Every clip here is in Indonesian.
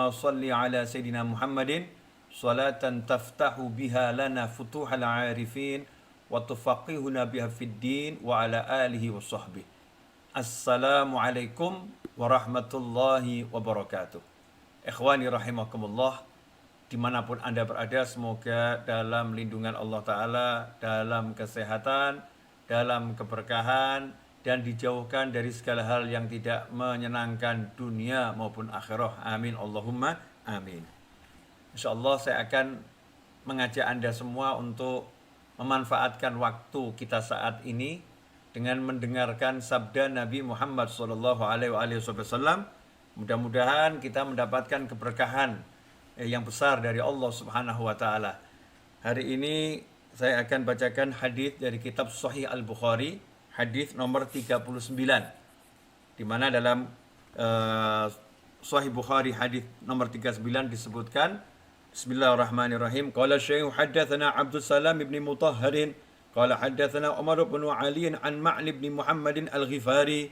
Allahumma salli ala Sayyidina Muhammadin salatan taftahu biha lana futuhal arifin wa tufaqihuna biha fid din wa ala alihi wa sahbihi. Assalamualaikum warahmatullahi wabarakatuh. Ikhwani rahimakumullah, dimanapun Anda berada, semoga dalam lindungan Allah Ta'ala, dalam kesehatan, dalam keberkahan, dan dijauhkan dari segala hal yang tidak menyenangkan dunia maupun akhirah. Amin Allahumma amin. InsyaAllah saya akan mengajak Anda semua untuk memanfaatkan waktu kita saat ini dengan mendengarkan sabda Nabi Muhammad SAW. Mudah-mudahan kita mendapatkan keberkahan yang besar dari Allah Subhanahu wa Ta'ala. Hari ini saya akan bacakan hadis dari kitab Sahih Al-Bukhari, hadis nomor 39, di mana dalam Sahih Bukhari hadis nomor 39 disebutkan, Bismillahirrahmanirrahim. Qala Syekh haddatsana Abdus Salam ibn Mutahharin qala haddatsana Umar bin Ali an Ma'li bin Muhammadin Al-Ghifari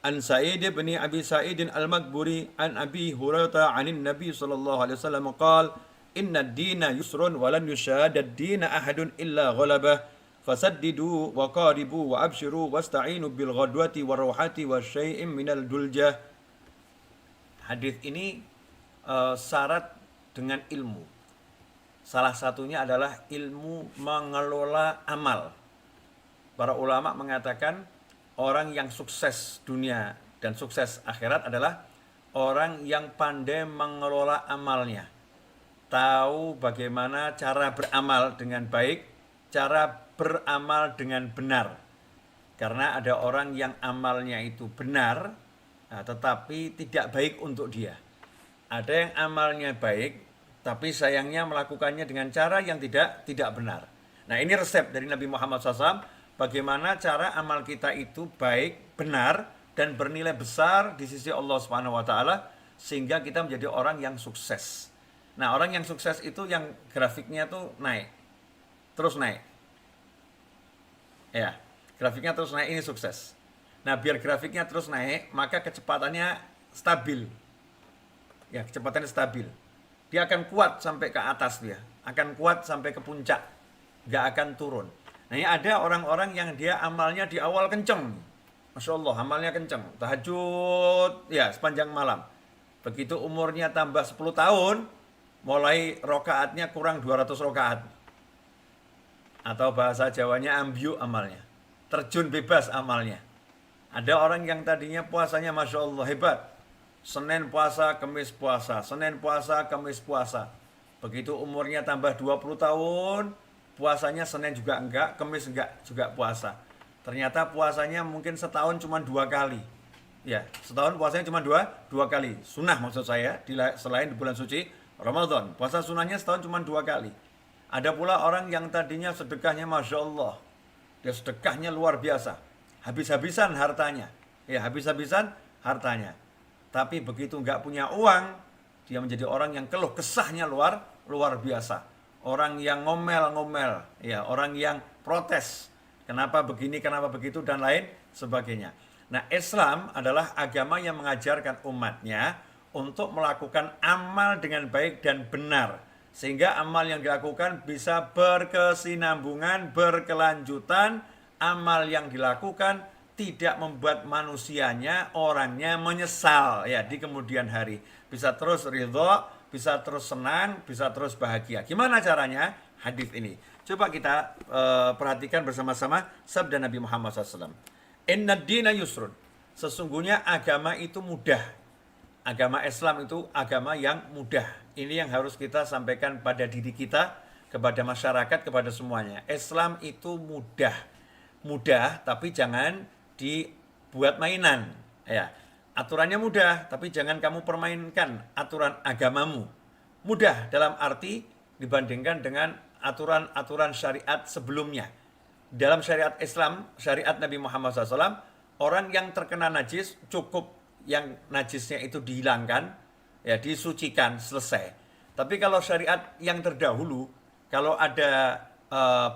an Sa'id bin Abi Sa'id Al-Maghburi an Abi Hurairah 'anin Nabi sallallahu alaihi wasallam qala inna ad-dina yusrun wa lan yushadda ad-dina ahadun illa ghalabah fasaddidu wa qaribu wa abshiru wasta'inu bil ghadwati war rawhati wa syai'in minal duljah. Hadis ini syarat dengan ilmu. Salah satunya adalah ilmu mengelola amal. Para ulama mengatakan orang yang sukses dunia dan sukses akhirat adalah orang yang pandai mengelola amalnya. Tahu bagaimana cara beramal dengan baik, cara beramal dengan benar. Karena ada orang yang amalnya itu benar, tetapi tidak baik untuk dia. Ada yang amalnya baik, tapi sayangnya melakukannya dengan cara yang tidak benar. Nah, ini resep dari Nabi Muhammad SAW, bagaimana cara amal kita itu baik, benar, dan bernilai besar di sisi Allah Subhanahu wa Ta'ala, sehingga kita menjadi orang yang sukses. Nah, orang yang sukses itu yang grafiknya tuh naik, terus naik. Ya, grafiknya terus naik, ini sukses. Nah, biar grafiknya terus naik, maka kecepatannya stabil. Ya, kecepatannya stabil. Dia akan kuat sampai ke atas dia, akan kuat sampai ke puncak, nggak akan turun. Nah, ini ada orang-orang yang dia amalnya di awal kenceng. Masya Allah, amalnya kenceng. Tahajud, ya, sepanjang malam. Begitu umurnya tambah 10 tahun, mulai rokaatnya kurang 200 rokaat. Atau bahasa Jawanya ambyuk amalnya, terjun bebas amalnya. Ada orang yang tadinya puasanya Masya Allah hebat, Senin puasa, Kamis puasa, Senin puasa, Kamis puasa. Begitu umurnya tambah 20 tahun, puasanya Senin juga enggak, Kamis enggak juga puasa. Ternyata puasanya mungkin setahun cuma 2 kali. Ya, setahun puasanya cuma dua kali. Sunnah maksud saya, selain di bulan suci Ramadan. Puasa sunnahnya setahun cuma 2 kali. Ada pula orang yang tadinya sedekahnya Masya Allah, dia sedekahnya luar biasa, habis-habisan hartanya, ya habis-habisan hartanya. Tapi begitu nggak punya uang, dia menjadi orang yang keluh kesahnya luar biasa. Orang yang ngomel-ngomel, ya orang yang protes, kenapa begini, kenapa begitu, dan lain sebagainya. Nah, Islam adalah agama yang mengajarkan umatnya untuk melakukan amal dengan baik dan benar, sehingga amal yang dilakukan bisa berkesinambungan, berkelanjutan. Amal yang dilakukan tidak membuat manusianya, orangnya menyesal ya di kemudian hari. Bisa terus ridho, bisa terus senang, bisa terus bahagia. Gimana caranya? Hadis ini. Coba kita perhatikan bersama-sama sabda Nabi Muhammad SAW. Inna dina yusrun. Sesungguhnya agama itu mudah. Agama Islam itu agama yang mudah. Ini yang harus kita sampaikan pada diri kita, kepada masyarakat, kepada semuanya. Islam itu mudah. Mudah, tapi jangan dibuat mainan. Ya, aturannya mudah, tapi jangan kamu permainkan aturan agamamu. Mudah dalam arti dibandingkan dengan aturan-aturan syariat sebelumnya. Dalam syariat Islam, syariat Nabi Muhammad SAW, orang yang terkena najis cukup yang najisnya itu dihilangkan, ya disucikan, selesai. Tapi kalau syariat yang terdahulu, kalau ada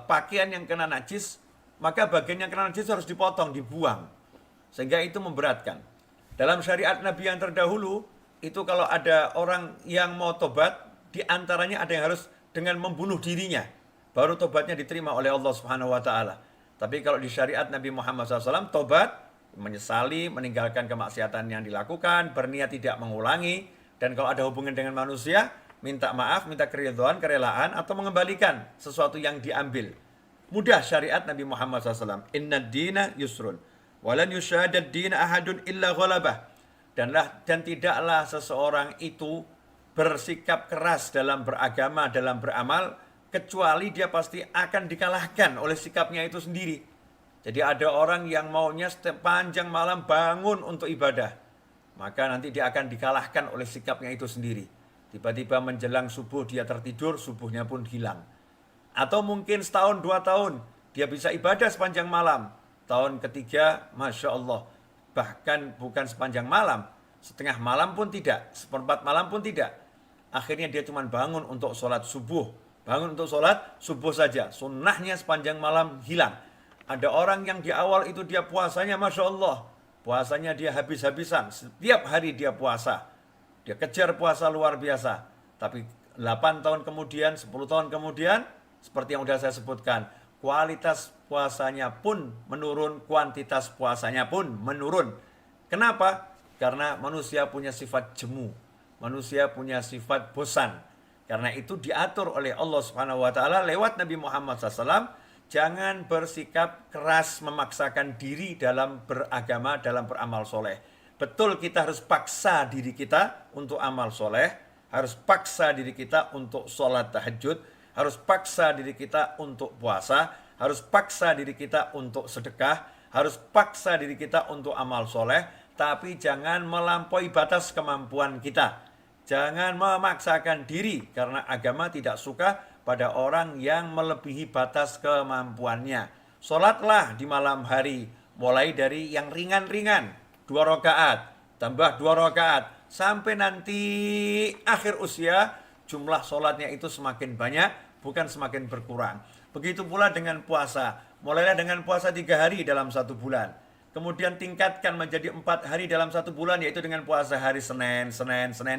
pakaian yang kena najis, maka bagian yang kena najis harus dipotong, dibuang. Sehingga itu memberatkan. Dalam syariat Nabi yang terdahulu, itu kalau ada orang yang mau tobat, di antaranya ada yang harus dengan membunuh dirinya, baru tobatnya diterima oleh Allah Subhanahu wa taala. Tapi kalau di syariat Nabi Muhammad SAW, tobat menyesali, meninggalkan kemaksiatan yang dilakukan, berniat tidak mengulangi, dan kalau ada hubungan dengan manusia, minta maaf, minta keridhaan, kerelaan, atau mengembalikan sesuatu yang diambil. Mudah syariat Nabi Muhammad SAW. Inna dina yusrun. Walan yusyadad dina ahadun illa ghalabah. Dan tidaklah seseorang itu bersikap keras dalam beragama, dalam beramal, kecuali dia pasti akan dikalahkan oleh sikapnya itu sendiri. Jadi ada orang yang maunya sepanjang malam bangun untuk ibadah, maka nanti dia akan dikalahkan oleh sikapnya itu sendiri. Tiba-tiba menjelang subuh dia tertidur, subuhnya pun hilang. Atau mungkin setahun, 2 tahun, dia bisa ibadah sepanjang malam. Tahun ketiga, Masya Allah, bahkan bukan sepanjang malam, setengah malam pun tidak, seperempat malam pun tidak. Akhirnya dia cuma bangun untuk sholat subuh. Bangun untuk sholat subuh saja. Sunnahnya sepanjang malam hilang. Ada orang yang di awal itu dia puasanya Masya Allah. Puasanya dia habis-habisan. Setiap hari dia puasa. Dia kejar puasa luar biasa. Tapi 8 tahun kemudian, 10 tahun kemudian, seperti yang sudah saya sebutkan, kualitas puasanya pun menurun, kuantitas puasanya pun menurun. Kenapa? Karena manusia punya sifat jemu. Manusia punya sifat bosan. Karena itu diatur oleh Allah Subhanahu wa taala lewat Nabi Muhammad SAW, jangan bersikap keras memaksakan diri dalam beragama, dalam beramal soleh. Betul, kita harus paksa diri kita untuk amal soleh, harus paksa diri kita untuk sholat tahajud, harus paksa diri kita untuk puasa, harus paksa diri kita untuk sedekah, harus paksa diri kita untuk amal soleh, tapi jangan melampaui batas kemampuan kita. Jangan memaksakan diri, karena agama tidak suka pada orang yang melebihi batas kemampuannya. Sholatlah di malam hari, mulai dari yang ringan-ringan, 2 rakaat, tambah 2 rakaat, sampai nanti akhir usia, jumlah sholatnya itu semakin banyak, bukan semakin berkurang. Begitu pula dengan puasa. Mulailah dengan puasa 3 hari dalam 1 bulan. Kemudian tingkatkan menjadi 4 hari dalam 1 bulan, yaitu dengan puasa hari Senin,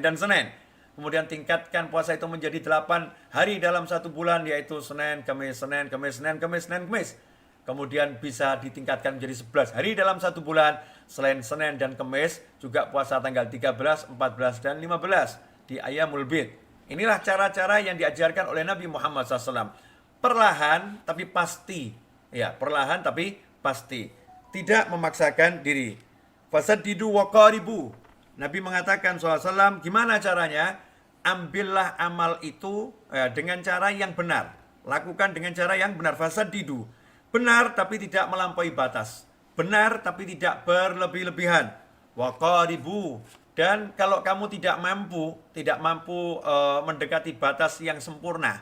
dan Senin. Kemudian tingkatkan puasa itu menjadi 8 hari dalam 1 bulan, yaitu Senin, Kamis, Senin, Kamis, Senin, Kamis, Senin, Kamis. Kemudian bisa ditingkatkan menjadi 11 hari dalam 1 bulan. Selain Senin dan Kamis, juga puasa tanggal 13, 14, dan 15 di Ayyamul Bid. Inilah cara-cara yang diajarkan oleh Nabi Muhammad SAW. Perlahan tapi pasti. Ya, perlahan tapi pasti. Tidak memaksakan diri. Fasaddidu wa qaribu. Nabi mengatakan SAW, gimana caranya? Ambillah amal itu dengan cara yang benar. Lakukan dengan cara yang benar. Fasaddidu. Benar tapi tidak melampaui batas. Benar tapi tidak berlebih-lebihan. Wa qaribu. Dan kalau kamu tidak mampu mendekati batas yang sempurna.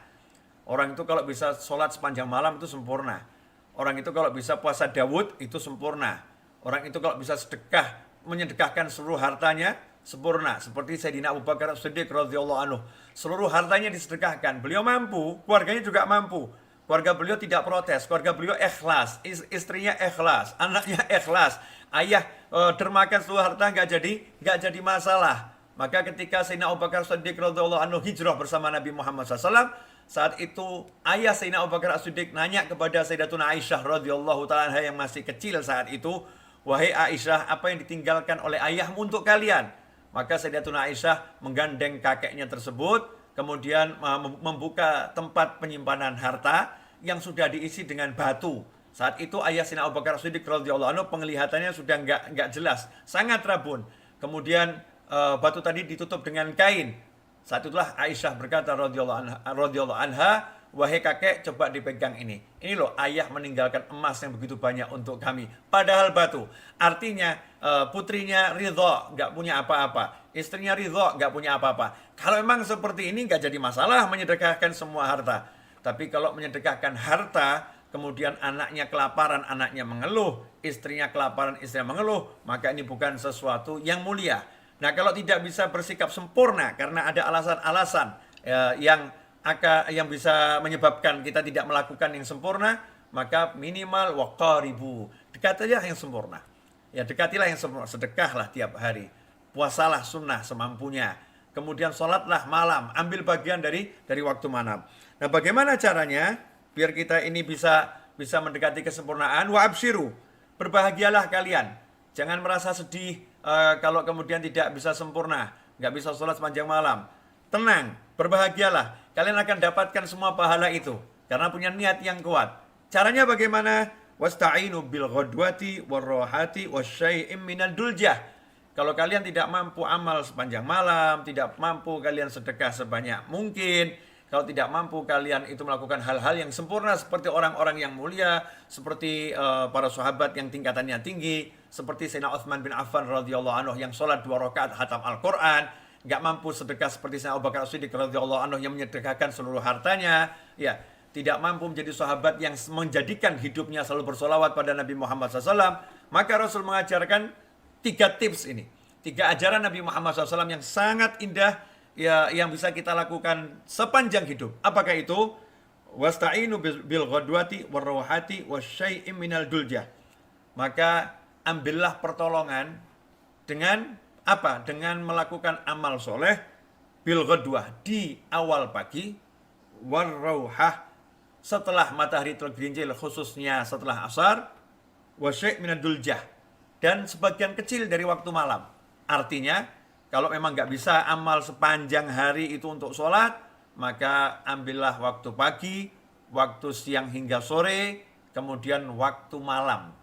Orang itu kalau bisa sholat sepanjang malam itu sempurna. Orang itu kalau bisa puasa Daud itu sempurna. Orang itu kalau bisa sedekah, menyedekahkan seluruh hartanya sempurna. Seperti Sayyidina Abu Bakar As-Siddiq radhiyallahu anhu. Seluruh hartanya disedekahkan. Beliau mampu, keluarganya juga mampu. Keluarga beliau tidak protes, keluarga beliau ikhlas, istrinya ikhlas, anaknya ikhlas. Ayah dermakan seluruh harta nggak jadi masalah. Maka ketika Sayyidina Abu Bakar As-Siddiq radhiyallahu anhu hijrah bersama Nabi Muhammad SAW, saat itu ayah Sayyidina Abu Bakar As-Siddiq nanya kepada Sayyidatuna Aisyah radhiyallahu ta'ala yang masih kecil saat itu, wahai Aisyah, apa yang ditinggalkan oleh ayahmu untuk kalian? Maka Sayyidatuna Aisyah menggandeng kakeknya tersebut, kemudian membuka tempat penyimpanan harta yang sudah diisi dengan batu. Saat itu ayah Sayyidina Abu Bakar As-Siddiq radhiyallahu anhu penglihatannya sudah enggak jelas, sangat rabun. Kemudian batu tadi ditutup dengan kain. Saat itulah Aisyah berkata radhiyallahu anha, wahai kakek, coba dipegang ini. Ini loh, ayah meninggalkan emas yang begitu banyak untuk kami. Padahal batu. Artinya putrinya ridho, nggak punya apa-apa. Istrinya ridho, nggak punya apa-apa. Kalau memang seperti ini nggak jadi masalah menyedekahkan semua harta. Tapi kalau menyedekahkan harta, kemudian anaknya kelaparan, anaknya mengeluh, istrinya kelaparan, istrinya mengeluh, maka ini bukan sesuatu yang mulia. Nah, kalau tidak bisa bersikap sempurna karena ada alasan-alasan yang bisa menyebabkan kita tidak melakukan yang sempurna, maka minimal waqaribu, dekatilah yang sempurna. Ya, dekatilah yang sempurna, sedekahlah tiap hari. puasalah sunnah semampunya. Kemudian sholatlah malam, ambil bagian dari waktu malam. Nah, bagaimana caranya biar kita ini bisa mendekati kesempurnaan? Wa absyiru, berbahagialah kalian. Jangan merasa sedih kalau kemudian tidak bisa sempurna, nggak bisa sholat sepanjang malam. Tenang, berbahagialah. Kalian akan dapatkan semua pahala itu karena punya niat yang kuat. Caranya bagaimana? Wasta'inu bil ghadwati warrohati wasyai'im minal duljah. Kalau kalian tidak mampu amal sepanjang malam, tidak mampu kalian sedekah sebanyak mungkin, kalau tidak mampu kalian itu melakukan hal-hal yang sempurna seperti orang-orang yang mulia, seperti para sahabat yang tingkatannya tinggi, seperti Sayyidina Utsman bin Affan radhiyallahu anhu yang sholat 2 rakaat khatam Al-Quran, nggak mampu sedekah seperti Sayyidina Abu Bakar As-Siddiq radhiyallahu anhu yang menyedekahkan seluruh hartanya, ya, tidak mampu menjadi sahabat yang menjadikan hidupnya selalu bersolawat pada Nabi Muhammad SAW, maka Rasul mengajarkan 3 tips ini, 3 ajaran Nabi Muhammad SAW yang sangat indah, ya, yang bisa kita lakukan sepanjang hidup. Apakah itu? Wasta'inu bil ghadwati warrawhati wasyai'im minal duljah. Maka ambillah pertolongan dengan apa? Dengan melakukan amal soleh bil ghadwah, di awal pagi, warrawhah, setelah matahari tergelincir, khususnya setelah asar, wasyai' minal duljah, dan sebagian kecil dari waktu malam. Artinya, kalau memang nggak bisa amal sepanjang hari itu untuk sholat, maka ambillah waktu pagi, waktu siang hingga sore, kemudian waktu malam.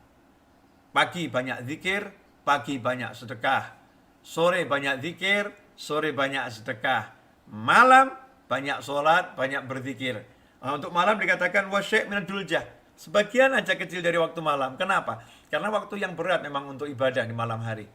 Pagi banyak zikir, pagi banyak sedekah. Sore banyak zikir, sore banyak sedekah. Malam banyak sholat, banyak berzikir. Nah, untuk malam dikatakan wasyai' minal duljah. Sebagian aja kecil dari waktu malam. Kenapa? Karena waktu yang berat memang untuk ibadah di malam hari.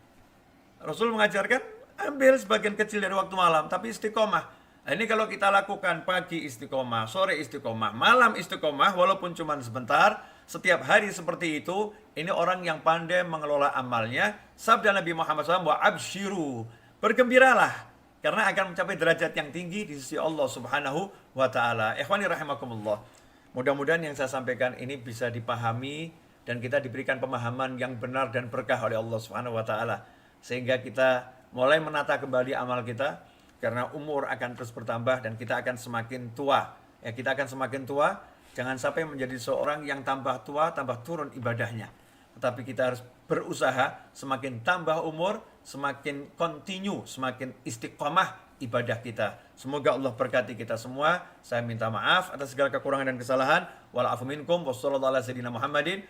Rasul mengajarkan ambil sebagian kecil dari waktu malam, tapi istiqomah. Nah, ini kalau kita lakukan pagi istiqomah, sore istiqomah, malam istiqomah, walaupun cuma sebentar, setiap hari seperti itu, ini orang yang pandai mengelola amalnya. Sabda Nabi Muhammad SAW, wa absyiru, bergembiralah, karena akan mencapai derajat yang tinggi di sisi Allah Subhanahu wa Ta'ala. Ikhwani rahimakumullah. Mudah-mudahan yang saya sampaikan ini bisa dipahami dan kita diberikan pemahaman yang benar dan berkah oleh Allah Subhanahu wa Ta'ala, sehingga kita mulai menata kembali amal kita, karena umur akan terus bertambah dan kita akan semakin tua. Ya, kita akan semakin tua, jangan sampai menjadi seorang yang tambah tua, tambah turun ibadahnya. Tetapi kita harus berusaha, semakin tambah umur, semakin continue, semakin istiqomah ibadah kita. Semoga Allah berkati kita semua. Saya minta maaf atas segala kekurangan dan kesalahan. Wal afu minkum, wassallallahu ala sayyidina Muhammadin.